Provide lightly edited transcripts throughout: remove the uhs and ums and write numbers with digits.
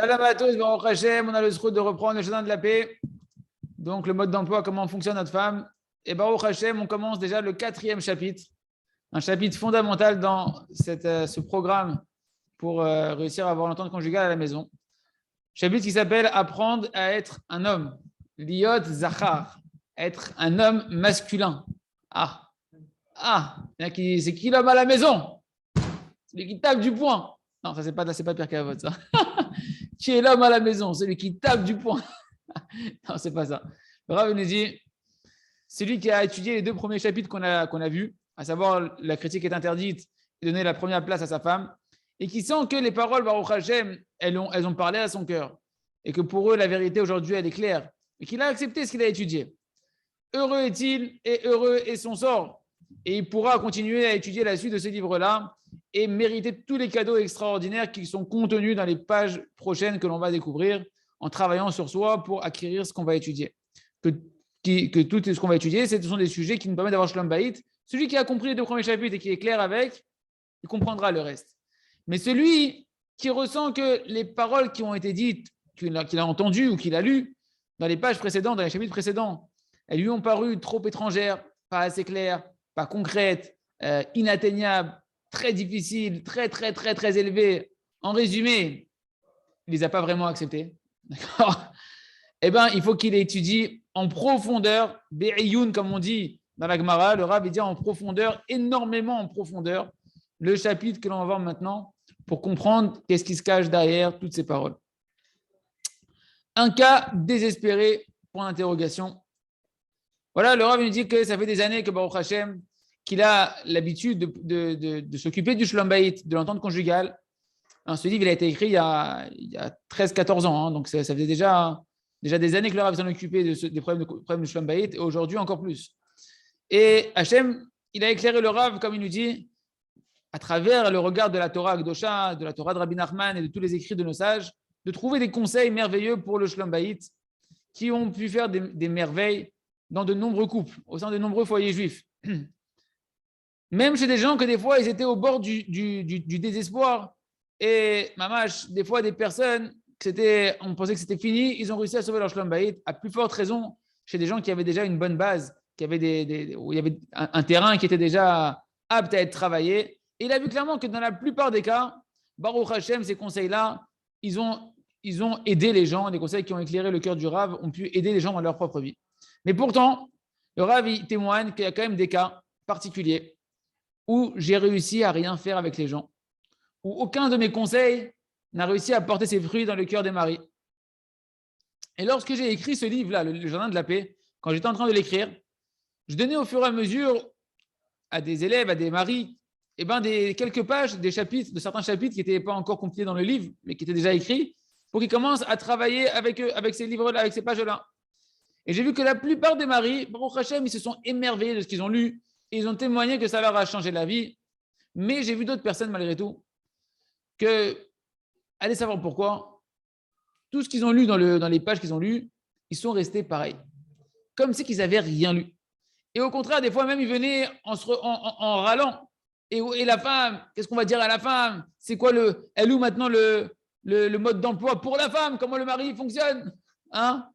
Salam à tous, Baruch Hashem, on a le droit de reprendre le chemin de la paix. Donc, le mode d'emploi, comment fonctionne notre femme. Et Baruch Hashem, on commence déjà le 4e chapitre, un chapitre fondamental dans ce programme pour réussir à avoir l'entente conjugale à la maison. Chapitre qui s'appelle Apprendre à être un homme. Liot Zachar, être un homme masculin. C'est qui l'homme à la maison? Celui qui tape du poing. Non, ça, c'est pas Pierre Cavotte, ça. Qui est l'homme à la maison? Celui qui tape du poing. Non, c'est pas ça. Le Rav nous dit, celui qui a étudié les 2 premiers chapitres qu'on a vus, à savoir la critique est interdite et donner la première place à sa femme, et qui sent que les paroles Baruch Hashem, elles ont parlé à son cœur, et que pour eux, la vérité aujourd'hui, elle est claire, et qu'il a accepté ce qu'il a étudié. Heureux est-il et heureux est son sort. Et il pourra continuer à étudier la suite de ce livre-là et mériter tous les cadeaux extraordinaires qui sont contenus dans les pages prochaines que l'on va découvrir en travaillant sur soi pour acquérir ce qu'on va étudier. Que tout ce qu'on va étudier, ce sont des sujets qui nous permettent d'avoir Shalom Bayit. Celui qui a compris les 2 premiers chapitres et qui est clair avec, il comprendra le reste. Mais celui qui ressent que les paroles qui ont été dites, qu'il a entendues ou qu'il a lues dans les pages précédentes, dans les chapitres précédents, elles lui ont paru trop étrangères, pas assez claires, pas concrètes, inatteignables, très difficiles, très, très, très, très élevées. En résumé, il ne les a pas vraiment acceptées. D'accord? Eh bien, il faut qu'il étudie en profondeur, Be'iyun, comme on dit dans la Gemara, le Rav dit en profondeur, énormément en profondeur, le chapitre que l'on va voir maintenant pour comprendre qu'est-ce qui se cache derrière toutes ces paroles. Un cas désespéré, point d'interrogation. Voilà, le Rav nous dit que ça fait des années que Baruch Hashem, qu'il a l'habitude de s'occuper du Shalom Bayit, de l'entente conjugale. Alors, ce livre, il a été écrit il y a 13-14 ans, hein, donc ça faisait déjà des années que le Rav s'en occupait des problèmes de Shalom Bayit, et aujourd'hui encore plus. Et Hashem, il a éclairé le Rav, comme il nous dit, à travers le regard de la Torah Akdosha, de la Torah de Rabbi Nachman et de tous les écrits de nos sages, de trouver des conseils merveilleux pour le Shalom Bayit qui ont pu faire des merveilles dans de nombreux couples, au sein de nombreux foyers juifs. Même chez des gens que des fois, ils étaient au bord du désespoir. Et mamash, des fois, des personnes, on pensait que c'était fini, ils ont réussi à sauver leur Shalom Bayit, à plus forte raison chez des gens qui avaient déjà une bonne base, qui avaient où il y avait un terrain qui était déjà apte à être travaillé. Et il a vu clairement que dans la plupart des cas, Baruch Hashem, ces conseils-là, ils ont aidé les gens, les conseils qui ont éclairé le cœur du Rav ont pu aider les gens dans leur propre vie. Mais pourtant, le Rav il témoigne qu'il y a quand même des cas particuliers où j'ai réussi à rien faire avec les gens, où aucun de mes conseils n'a réussi à porter ses fruits dans le cœur des maris. Et lorsque j'ai écrit ce livre-là, le Jardin de la paix, quand j'étais en train de l'écrire, je donnais au fur et à mesure à des élèves, à des maris, quelques pages, des chapitres, de certains chapitres qui n'étaient pas encore compilés dans le livre, mais qui étaient déjà écrits, pour qu'ils commencent à travailler avec eux, avec ces livres-là, avec ces pages-là. Et j'ai vu que la plupart des maris, Baruch Hashem, ils se sont émerveillés de ce qu'ils ont lu, et ils ont témoigné que ça leur a changé la vie. Mais j'ai vu d'autres personnes, malgré tout, que, allez savoir pourquoi, tout ce qu'ils ont lu dans les pages qu'ils ont lues, ils sont restés pareils, comme si qu'ils n'avaient rien lu. Et au contraire, des fois même, ils venaient en râlant. Et la femme, qu'est-ce qu'on va dire à la femme? C'est quoi elle où maintenant le mode d'emploi pour la femme? Comment le mari fonctionne? Hein?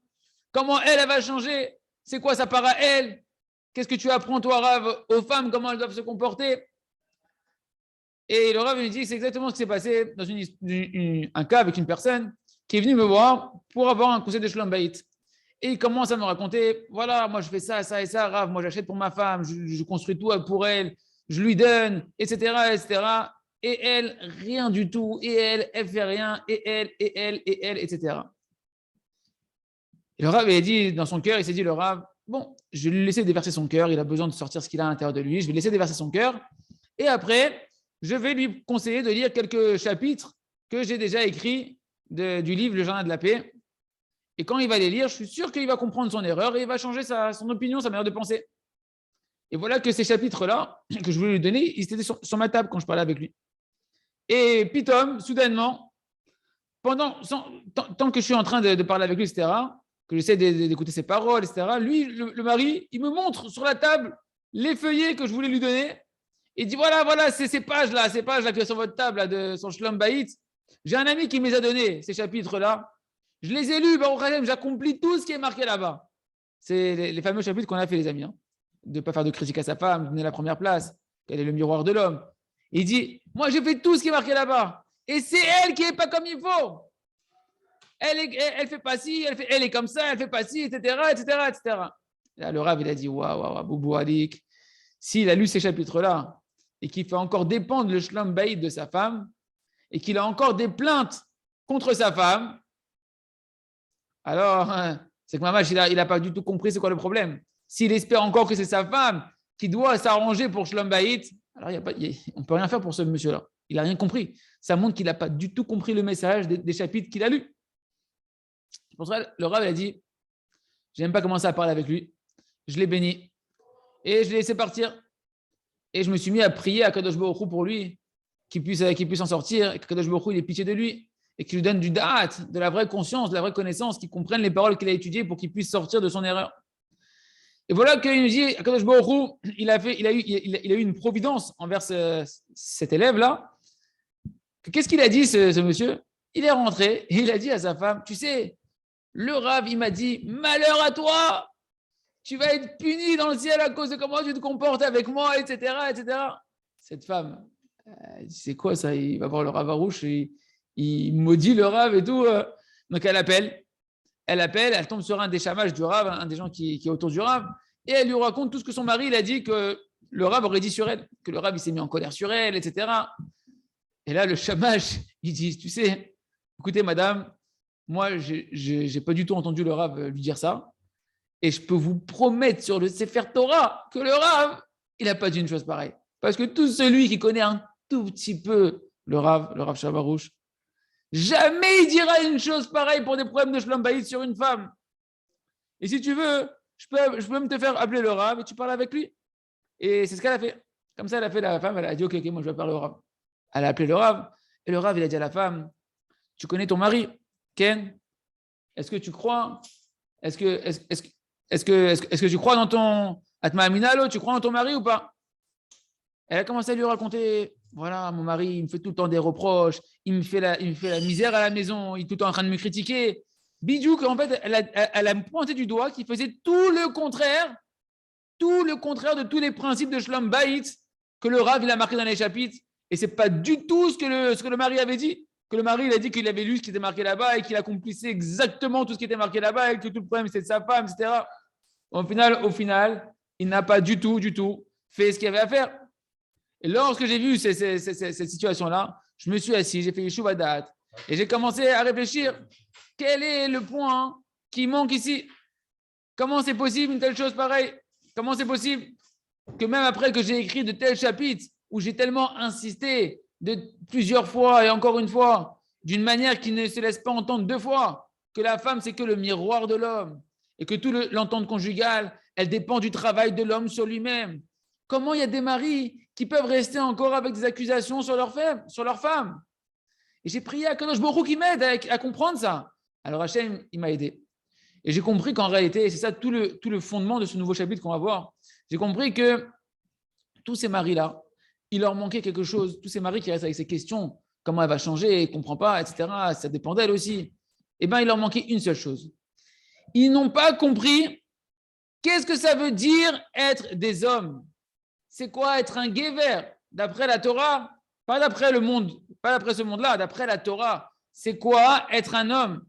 Comment elle va changer? C'est quoi sa part à elle? Qu'est-ce que tu apprends, toi, Rav, aux femmes? Comment elles doivent se comporter? Et le Rav lui dit, c'est exactement ce qui s'est passé dans un cas avec une personne qui est venue me voir pour avoir un conseil de Shalom Bayit. Et il commence à me raconter, voilà, moi je fais ça, ça et ça, Rav, moi j'achète pour ma femme, je construis tout pour elle, je lui donne, etc., etc. Et elle, rien du tout. Et elle fait rien. Et elle, etc. Et le Rav, il a dit dans son cœur, il s'est dit, le Rav, bon, je vais lui laisser déverser son cœur, il a besoin de sortir ce qu'il a à l'intérieur de lui, je vais laisser déverser son cœur. Et après, je vais lui conseiller de lire quelques chapitres que j'ai déjà écrits du livre Le Jardin de la paix. Et quand il va les lire, je suis sûr qu'il va comprendre son erreur et il va changer son opinion, sa manière de penser. Et voilà que ces chapitres-là, que je voulais lui donner, ils étaient sur ma table quand je parlais avec lui. Et pitom, soudainement, tant que je suis en train de parler avec lui, etc., que j'essaie d'écouter ses paroles, etc., lui, le mari, il me montre sur la table les feuillets que je voulais lui donner. Il dit, voilà, c'est ces pages-là qui sont sur votre table, là, de son Shalom Bayit. J'ai un ami qui me les a donnés, ces chapitres-là. Je les ai lus, Baruch Hashem, j'accomplis tout ce qui est marqué là-bas. C'est les fameux chapitres qu'on a fait, les amis. Hein. De ne pas faire de critique à sa femme, de donner la première place, qu'elle est le miroir de l'homme. Il dit, moi j'ai fait tout ce qui est marqué là-bas. Et c'est elle qui n'est pas comme il faut. Elle fait pas ci, elle est comme ça, elle fait pas ci, etc., etc., etc. Là, le Rav, il a dit, waouh, Boubou Alik, s'il a lu ces chapitres-là et qu'il fait encore dépendre le shlam baïd de sa femme et qu'il a encore des plaintes contre sa femme, alors, c'est que Mamash, il n'a pas du tout compris c'est quoi le problème. S'il espère encore que c'est sa femme qui doit s'arranger pour Shlom Bayit, alors on ne peut rien faire pour ce monsieur-là. Il n'a rien compris. Ça montre qu'il n'a pas du tout compris le message des chapitres qu'il a lus. Pour ça, le Rav a dit, je n'aime pas commencer à parler avec lui. Je l'ai béni et je l'ai laissé partir. Et je me suis mis à prier à Kadosh Baruch Hu pour lui, qu'il puisse en sortir, et que Kadosh Baruch Hu ait pitié de lui, et qu'il lui donne du da'at, de la vraie conscience, de la vraie connaissance, qu'il comprenne les paroles qu'il a étudiées pour qu'il puisse sortir de son erreur. Et voilà qu'il nous dit, Kadosh Baruch Hu, il a eu une providence envers cet élève-là. Qu'est-ce qu'il a dit, ce monsieur? Il est rentré et il a dit à sa femme, tu sais, le Rav, il m'a dit, malheur à toi, tu vas être puni dans le ciel à cause de comment tu te comportes avec moi, etc., etc. Cette femme, elle dit, c'est quoi ça? Il va voir le Rav Arouche, il maudit le Rav et tout. Donc elle appelle, elle tombe sur un des chamages du Rav, un des gens qui est autour du Rav, et elle lui raconte tout ce que son mari il a dit que le Rav aurait dit sur elle, que le Rav il s'est mis en colère sur elle, etc. Et là, le chamage, il dit, tu sais, écoutez madame, moi, je n'ai pas du tout entendu le Rav lui dire ça. Et je peux vous promettre sur le Sefer Torah que le Rav, il n'a pas dit une chose pareille. Parce que tout celui qui connaît un tout petit peu le Rav Shavarouche, jamais il dira une chose pareille pour des problèmes de Shlom Bayit sur une femme. Et si tu veux, je peux même te faire appeler le Rav et tu parles avec lui. Et c'est ce qu'elle a fait. Comme ça, elle a fait la femme, elle a dit, ok, moi je vais parler au Rav. Elle a appelé le Rav. Et le Rav, il a dit à la femme, tu connais ton mari, Ken? Est-ce que tu crois? Est-ce que tu crois dans ton Atma Aminalo, tu crois dans ton mari ou pas? Elle a commencé à lui raconter, voilà, mon mari, il me fait tout le temps des reproches, il me fait la misère à la maison, il est tout le temps en train de me critiquer. Bidou, en fait, elle a pointé du doigt qu'il faisait tout le contraire de tous les principes de Shlom Bayit que le Rav il a marqué dans les chapitres. Et ce n'est pas du tout ce que le mari avait dit. Que le mari il a dit qu'il avait lu ce qui était marqué là-bas et qu'il accomplissait exactement tout ce qui était marqué là-bas et que tout le problème c'était de sa femme, etc. Au final, il n'a pas du tout fait ce qu'il avait à faire. Et lorsque j'ai vu cette situation-là, je me suis assis, j'ai fait Yeshuva Da'at et j'ai commencé à réfléchir. Quel est le point qui manque ici? Comment c'est possible une telle chose pareille? Comment c'est possible que même après que j'ai écrit de tels chapitres où j'ai tellement insisté de plusieurs fois et encore une fois, d'une manière qui ne se laisse pas entendre deux fois, que la femme, c'est que le miroir de l'homme et que tout l'entente conjugale, elle dépend du travail de l'homme sur lui-même. Comment il y a des maris qui peuvent rester encore avec des accusations sur leur femme? Et j'ai prié à Kadosh Baruch Hu qui m'aide à comprendre ça. Alors Hachem, il m'a aidé. Et j'ai compris qu'en réalité, c'est ça tout le fondement de ce nouveau chapitre qu'on va voir. J'ai compris que tous ces maris-là, il leur manquait quelque chose. Tous ces maris qui restent avec ces questions, comment elle va changer, elle ne comprend pas, etc. Ça dépend d'elle aussi. Eh bien, il leur manquait une seule chose. Ils n'ont pas compris qu'est-ce que ça veut dire être des hommes. C'est quoi être un guéver d'après la Torah? Pas d'après le monde, pas d'après ce monde-là, d'après la Torah. C'est quoi être un homme?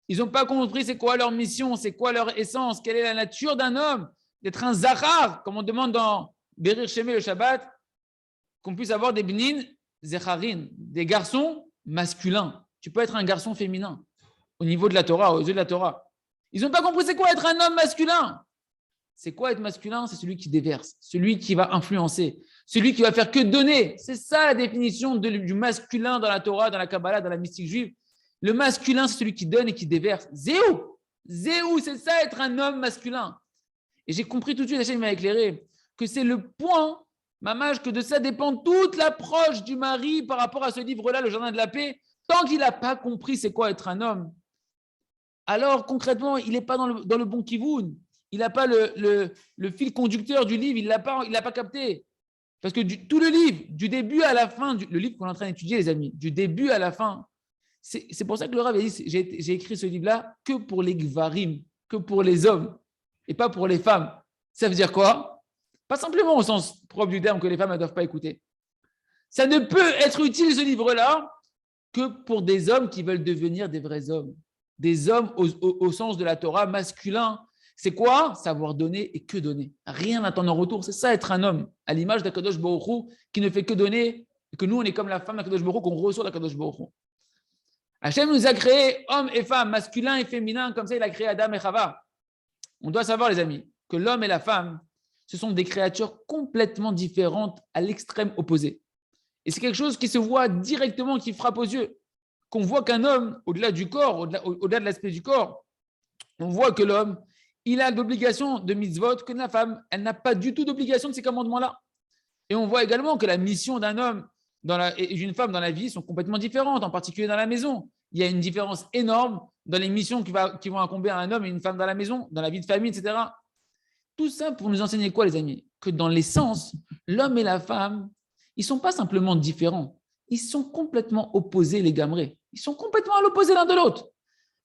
Ils n'ont pas compris c'est quoi leur mission, c'est quoi leur essence, quelle est la nature d'un homme, d'être un zachar, comme on demande dans Berir Shemé le Shabbat, qu'on puisse avoir des bnin zecharin, des garçons masculins. Tu peux être un garçon féminin au niveau de la Torah, aux yeux de la Torah. Ils n'ont pas compris c'est quoi être un homme masculin. C'est quoi être masculin? C'est celui qui déverse, celui qui va influencer, celui qui va faire que donner. C'est ça la définition du masculin dans la Torah, dans la Kabbalah, dans la mystique juive. Le masculin, c'est celui qui donne et qui déverse. Zéou, c'est ça être un homme masculin. Et j'ai compris tout de suite, Hachem m'a éclairé, que c'est le point, mamage, que de ça dépend toute l'approche du mari par rapport à ce livre-là, le Jardin de la Paix. Tant qu'il n'a pas compris c'est quoi être un homme, alors concrètement, il n'est pas dans le bon kivoun. Il n'a pas le fil conducteur du livre, il l'a pas capté. Parce que tout le livre, du début à la fin, le livre qu'on est en train d'étudier, les amis, du début à la fin, C'est pour ça que le Rav a dit, j'ai écrit ce livre-là que pour les gvarim, que pour les hommes, et pas pour les femmes. Ça veut dire quoi? Pas simplement au sens propre du terme que les femmes ne doivent pas écouter. Ça ne peut être utile, ce livre-là, que pour des hommes qui veulent devenir des vrais hommes. Des hommes au sens de la Torah masculin. C'est quoi? Savoir donner et que donner. Rien n'attendre en retour. C'est ça être un homme, à l'image d'Akadosh Baruch Hu, qui ne fait que donner, et que nous, on est comme la femme d'Akadosh Baruch Hu, qu'on reçoit d'Akadosh Baruch Hu. Hachem nous a créés hommes et femmes, masculins et féminins, comme ça il a créé Adam et Chava. On doit savoir, les amis, que l'homme et la femme, ce sont des créatures complètement différentes à l'extrême opposé. Et c'est quelque chose qui se voit directement, qui frappe aux yeux. Qu'on voit qu'un homme, au-delà du corps, au-delà de l'aspect du corps, on voit que l'homme, il a l'obligation de mitzvot, que la femme, elle n'a pas du tout d'obligation de ces commandements-là. Et on voit également que la mission d'un homme et d'une femme dans la vie sont complètement différentes, en particulier dans la maison. Il y a une différence énorme dans les missions qui vont incomber à un homme et une femme dans la maison, dans la vie de famille, etc. Tout ça pour nous enseigner quoi, les amis? Que dans l'essence, l'homme et la femme, ils ne sont pas simplement différents, ils sont complètement opposés, les gamerés. Ils sont complètement à l'opposé l'un de l'autre.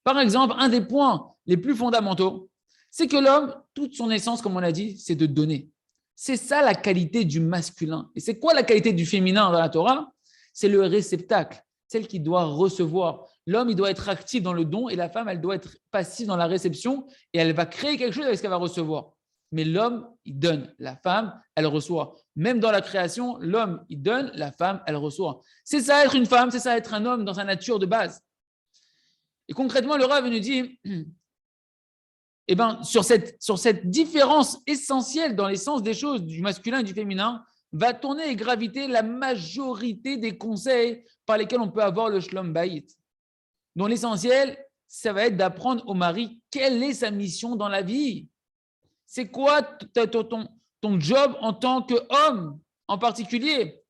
Par exemple, un des points les plus fondamentaux, c'est que l'homme, toute son essence, comme on l'a dit, c'est de donner. C'est ça la qualité du masculin. Et c'est quoi la qualité du féminin dans la Torah? C'est le réceptacle, celle qui doit recevoir. L'homme, il doit être actif dans le don et la femme, elle doit être passive dans la réception et elle va créer quelque chose avec ce qu'elle va recevoir. Mais l'homme, il donne. La femme, elle reçoit. Même dans la création, l'homme, il donne, la femme, elle reçoit. C'est ça être une femme, c'est ça être un homme dans sa nature de base. Et concrètement, le Rav nous dit, sur cette différence essentielle dans l'essence des choses du masculin et du féminin, va tourner et graviter la majorité des conseils par lesquels on peut avoir le shlom bayit. Donc l'essentiel, ça va être d'apprendre au mari quelle est sa mission dans la vie. C'est quoi ton job en tant qu'homme en particulier?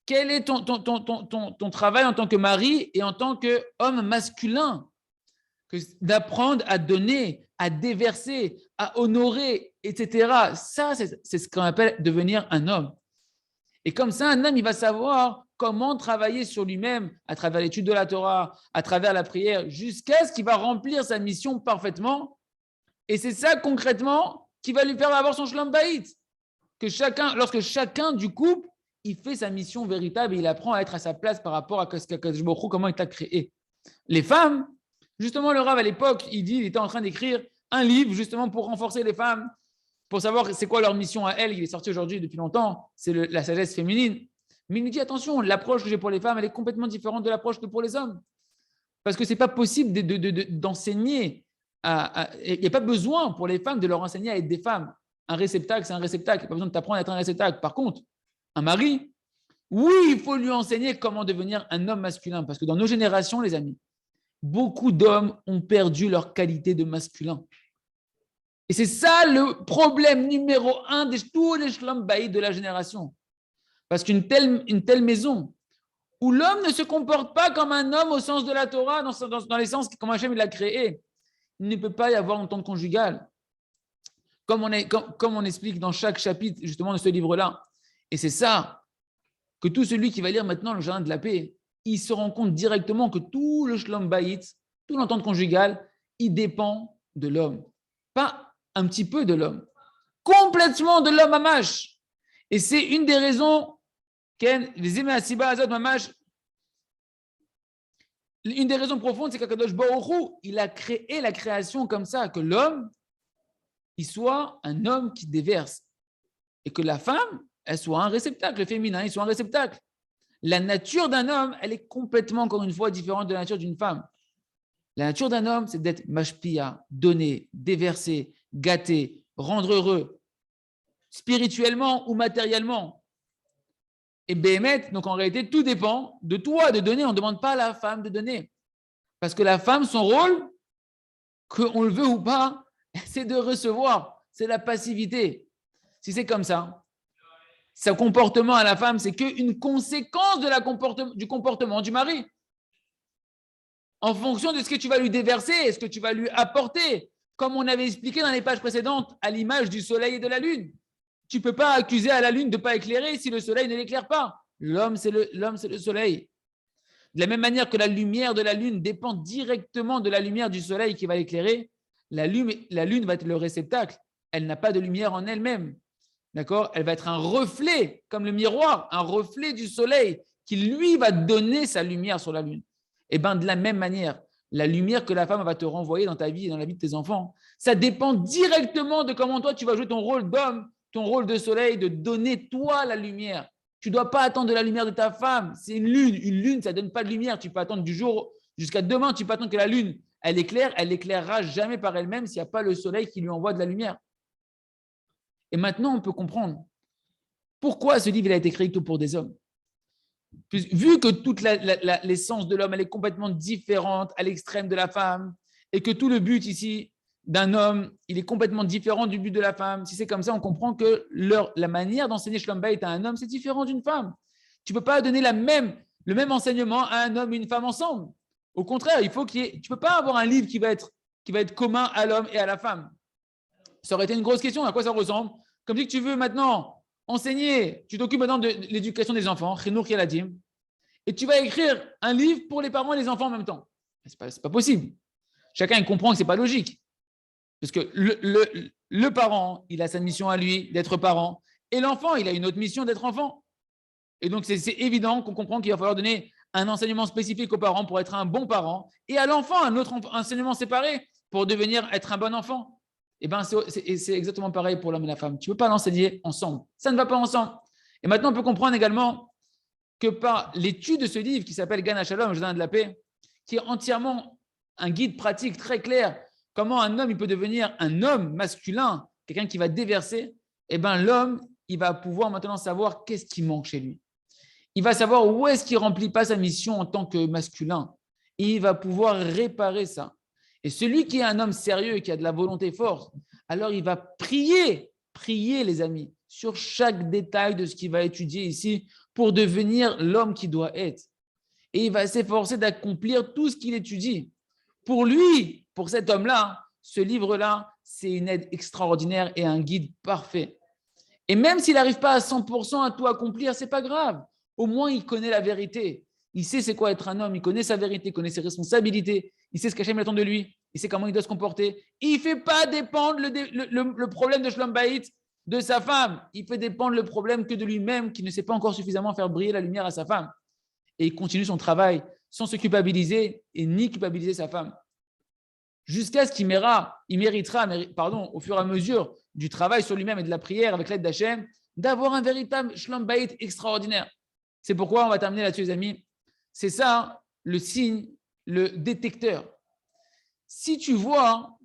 Quel est ton travail en tant que mari et en tant qu'homme masculin? D'apprendre à donner, à déverser, à honorer, etc. Ça, c'est ce qu'on appelle devenir un homme. Et comme ça, un homme, il va savoir comment travailler sur lui-même à travers l'étude de la Torah, à travers la prière, jusqu'à ce qu'il va remplir sa mission parfaitement. Et c'est ça, concrètement, qui va lui faire avoir son shlom bayit. Lorsque chacun du couple, il fait sa mission véritable et il apprend à être à sa place par rapport à comment il t'a créé. Les femmes, justement, le Rav, à l'époque, il était en train d'écrire un livre, justement, pour renforcer les femmes, pour savoir c'est quoi leur mission à elles. Il est sorti aujourd'hui depuis longtemps, c'est la sagesse féminine. Mais il nous dit, attention, l'approche que j'ai pour les femmes, elle est complètement différente de l'approche que pour les hommes. Parce que ce n'est pas possible d'enseigner. Il n'y a pas besoin pour les femmes de leur enseigner à être des femmes. Un réceptacle, c'est un réceptacle. Il n'y a pas besoin de t'apprendre à être un réceptacle. Par contre, un mari, oui, il faut lui enseigner comment devenir un homme masculin. Parce que dans nos générations, les amis, beaucoup d'hommes ont perdu leur qualité de masculin. Et c'est ça le problème numéro un de tous les shlom bayit de la génération. Parce qu'une telle maison où l'homme ne se comporte pas comme un homme au sens de la Torah, dans les sens comment Hachem l'a créé, il ne peut pas y avoir entente conjugale. Comme on explique dans chaque chapitre justement de ce livre-là. Et c'est ça que tout celui qui va lire maintenant le Jardin de la paix, il se rend compte directement que tout le shlom bayit, toute l'entente conjugale, il dépend de l'homme. Pas un petit peu de l'homme. Complètement de l'homme mamash. Et c'est une des raisons les Asiba Azot mamash. Une des raisons profondes, c'est qu'Akadosh Baruch Hu, il a créé la création comme ça, que l'homme, il soit un homme qui déverse. Et que la femme, elle soit un réceptacle, le féminin, il soit un réceptacle. La nature d'un homme, elle est complètement, encore une fois, différente de la nature d'une femme. La nature d'un homme, c'est d'être mashpia, donner, déverser, gâter, rendre heureux, spirituellement ou matériellement. Et Béhémet, donc en réalité, tout dépend de toi de donner. On ne demande pas à la femme de donner. Parce que la femme, son rôle, qu'on le veut ou pas, c'est de recevoir. C'est la passivité. Si c'est comme ça, son comportement à la femme, c'est qu'une conséquence du comportement du mari. En fonction de ce que tu vas lui déverser, ce que tu vas lui apporter. Comme on avait expliqué dans les pages précédentes, à l'image du soleil et de la lune. Tu ne peux pas accuser à la lune de ne pas éclairer si le soleil ne l'éclaire pas. L'homme, c'est le soleil. De la même manière que la lumière de la lune dépend directement de la lumière du soleil qui va l'éclairer, la lune va être le réceptacle. Elle n'a pas de lumière en elle-même. D'accord? Elle va être un reflet, comme le miroir, un reflet du soleil qui, lui, va donner sa lumière sur la lune. Et bien, de la même manière, la lumière que la femme va te renvoyer dans ta vie et dans la vie de tes enfants, ça dépend directement de comment toi, tu vas jouer ton rôle d'homme, ton rôle de soleil, de donner toi la lumière. Tu ne dois pas attendre de la lumière de ta femme. C'est une lune. Une lune, ça ne donne pas de lumière. Tu peux attendre du jour jusqu'à demain. Tu peux attendre que la lune, elle éclaire. Elle n'éclairera jamais par elle-même s'il n'y a pas le soleil qui lui envoie de la lumière. Et maintenant, on peut comprendre pourquoi ce livre a été écrit tout pour des hommes. Vu que toute l'essence de l'homme, elle est complètement différente à l'extrême de la femme, et que tout le but ici d'un homme, il est complètement différent du but de la femme. Si c'est comme ça, on comprend que la manière d'enseigner Shalom Bayit à un homme, c'est différent d'une femme. Tu ne peux pas donner le même enseignement à un homme et une femme ensemble. Au contraire, tu ne peux pas avoir un livre qui va être commun à l'homme et à la femme. Ça aurait été une grosse question. À quoi ça ressemble? Comme si tu veux maintenant enseigner, tu t'occupes maintenant de l'éducation des enfants, Chinour Yaladim, et tu vas écrire un livre pour les parents et les enfants en même temps. Ce n'est pas possible. Chacun comprend que ce n'est pas logique. Parce que le parent, il a sa mission à lui d'être parent, et l'enfant, il a une autre mission d'être enfant. Et donc, c'est évident qu'on comprend qu'il va falloir donner un enseignement spécifique aux parents pour être un bon parent, et à l'enfant, un autre enseignement séparé pour devenir être un bon enfant. Et bien, c'est exactement pareil pour l'homme et la femme. Tu ne peux pas l'enseigner ensemble. Ça ne va pas ensemble. Et maintenant, on peut comprendre également que par l'étude de ce livre qui s'appelle Gan HaShalom, Jardin de la paix, qui est entièrement un guide pratique très clair, comment un homme il peut devenir un homme masculin, quelqu'un qui va déverser, et bien l'homme, il va pouvoir maintenant savoir qu'est-ce qui manque chez lui. Il va savoir où est-ce qu'il ne remplit pas sa mission en tant que masculin. Et il va pouvoir réparer ça. Et celui qui est un homme sérieux et qui a de la volonté forte, alors il va prier les amis, sur chaque détail de ce qu'il va étudier ici pour devenir l'homme qu'il doit être. Et il va s'efforcer d'accomplir tout ce qu'il étudie. Pour lui, pour cet homme-là, ce livre-là, c'est une aide extraordinaire et un guide parfait. Et même s'il n'arrive pas à 100% à tout accomplir, ce n'est pas grave. Au moins, il connaît la vérité. Il sait c'est quoi être un homme, il connaît sa vérité, il connaît ses responsabilités, il sait ce qu'Hachem attend de lui, il sait comment il doit se comporter. Il ne fait pas dépendre le problème de Shalom Bayit de sa femme. Il fait dépendre le problème que de lui-même, qui ne sait pas encore suffisamment faire briller la lumière à sa femme. Et il continue son travail sans se culpabiliser et ni culpabiliser sa femme. Jusqu'à ce qu'il méritera, au fur et à mesure du travail sur lui-même et de la prière avec l'aide d'Hachem, d'avoir un véritable Shalom Bayit extraordinaire. C'est pourquoi on va terminer là-dessus, les amis. C'est ça le signe, le détecteur. Si tu vois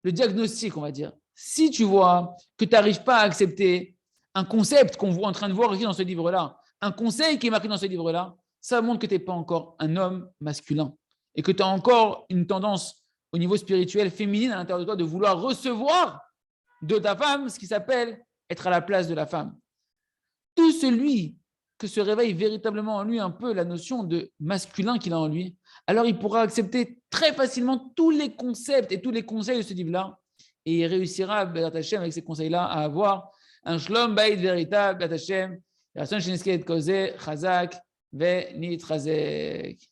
le diagnostic, on va dire, si tu vois que tu n'arrives pas à accepter un concept qu'on est en train de voir ici dans ce livre-là, un conseil qui est marqué dans ce livre-là, ça montre que tu n'es pas encore un homme masculin et que tu as encore une tendance au niveau spirituel féminine à l'intérieur de toi de vouloir recevoir de ta femme ce qui s'appelle être à la place de la femme. Tout celui que se réveille véritablement en lui un peu la notion de masculin qu'il a en lui, alors il pourra accepter très facilement tous les concepts et tous les conseils de ce livre-là et il réussira, avec ces conseils-là, à avoir un Shalom Bayit véritable, Hashem, Chazak, Ve Nitrazek.